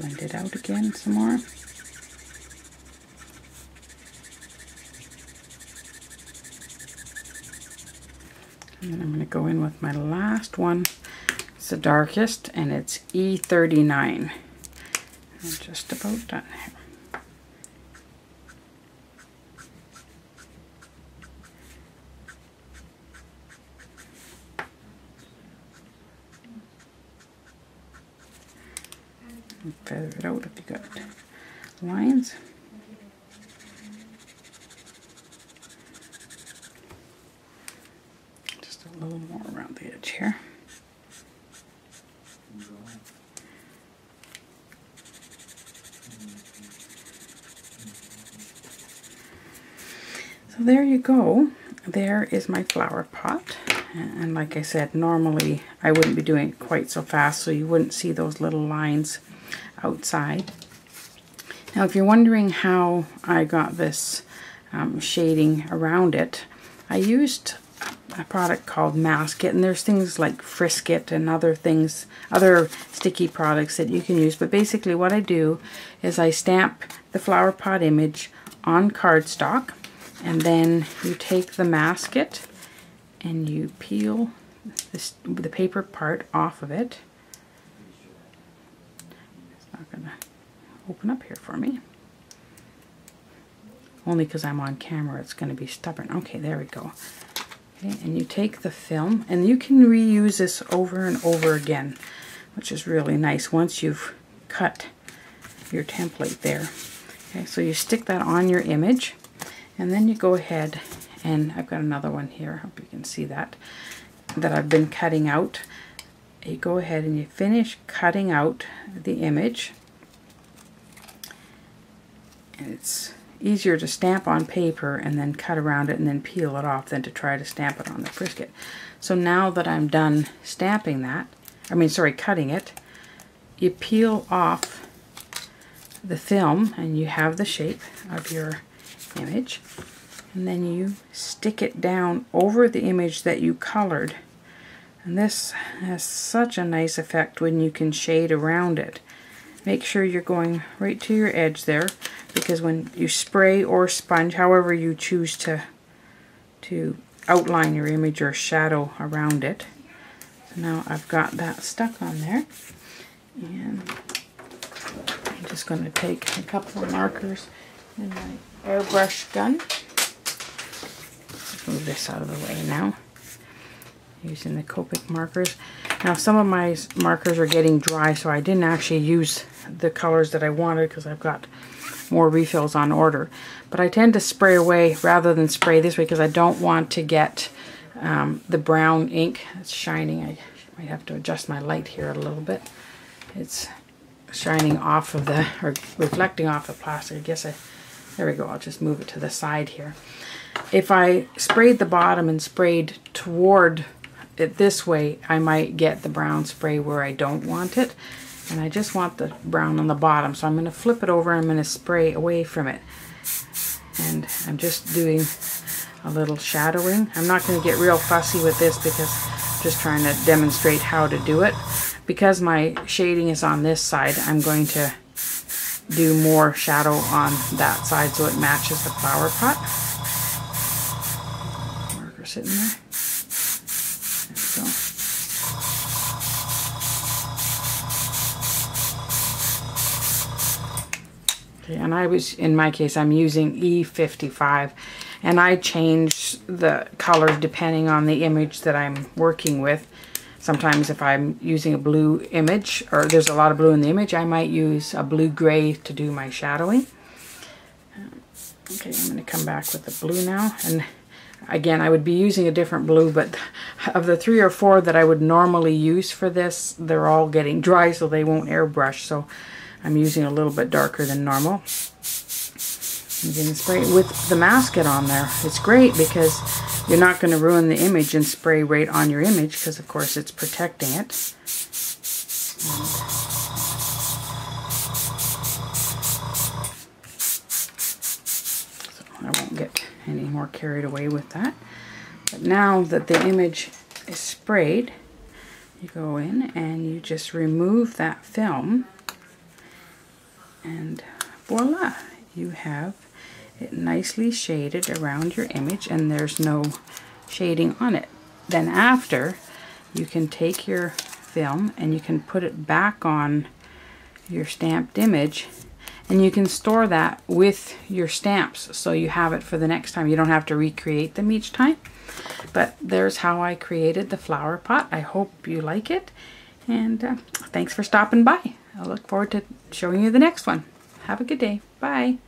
blend it out again some more. And then I'm going to go in with my last one. It's the darkest, and it's E39. I'm just about done here. And feather it out if you got lines. Just a little more around the edge here. So there you go. There is my flower pot. And like I said, normally I wouldn't be doing it quite so fast, so you wouldn't see those little lines outside. Now if you're wondering how I got this shading around it, I used a product called Mask It, and there's things like Frisk It and other things, other sticky products that you can use. But basically what I do is I stamp the flower pot image on cardstock, and then you take the Mask It and you peel the paper part off of it. It's not gonna open up here for me. Only because I'm on camera, it's going to be stubborn. Okay, there we go. Okay, and you take the film, and you can reuse this over and over again, which is really nice once you've cut your template there. Okay, so you stick that on your image, and then you go ahead, and I've got another one here, I hope you can see that I've been cutting out. You go ahead and you finish cutting out the image, and it's easier to stamp on paper and then cut around it and then peel it off than to try to stamp it on the Frisket. So now that I'm done stamping that, cutting it, you peel off the film and you have the shape of your image, and then you stick it down over the image that you colored. And this has such a nice effect when you can shade around it. Make sure you're going right to your edge there, because when you spray or sponge, however you choose to outline your image or shadow around it. So now I've got that stuck on there, and I'm just going to take a couple of markers in my airbrush gun. Let's move this out of the way now, using the Copic markers. Now some of my markers are getting dry, so I didn't actually use the colors that I wanted because I've got more refills on order. But I tend to spray away rather than spray this way because I don't want to get the brown ink that's shining. I might have to adjust my light here a little bit. It's shining off of the, or reflecting off the plastic. I guess there we go, I'll just move it to the side here. If I sprayed the bottom and sprayed toward it this way, I might get the brown spray where I don't want it, and I just want the brown on the bottom. So I'm going to flip it over and I'm going to spray away from it, and I'm just doing a little shadowing. I'm not going to get real fussy with this because I'm just trying to demonstrate how to do it. Because my shading is on this side, I'm going to do more shadow on that side so it matches the flower pot. Marker sitting there. There we go. Okay, and in my case, I'm using E55, and I change the colors depending on the image that I'm working with. Sometimes if I'm using a blue image, or there's a lot of blue in the image, I might use a blue-gray to do my shadowing. Okay, I'm going to come back with the blue now. And again, I would be using a different blue, but of the 3 or 4 that I would normally use for this, they're all getting dry, so they won't airbrush. So I'm using a little bit darker than normal. I'm going to spray it with the Mask It on there. It's great because you're not going to ruin the image and spray right on your image, because of course it's protecting it. So I won't get any more carried away with that. But now that the image is sprayed, you go in and you just remove that film, And voila, you have it nicely shaded around your image and there's no shading on it. Then after, you can take your film and you can put it back on your stamped image, and you can store that with your stamps so you have it for the next time. You don't have to recreate them each time. But there's how I created the flower pot. I hope you like it, and thanks for stopping by. I look forward to showing you the next one. Have a good day. Bye.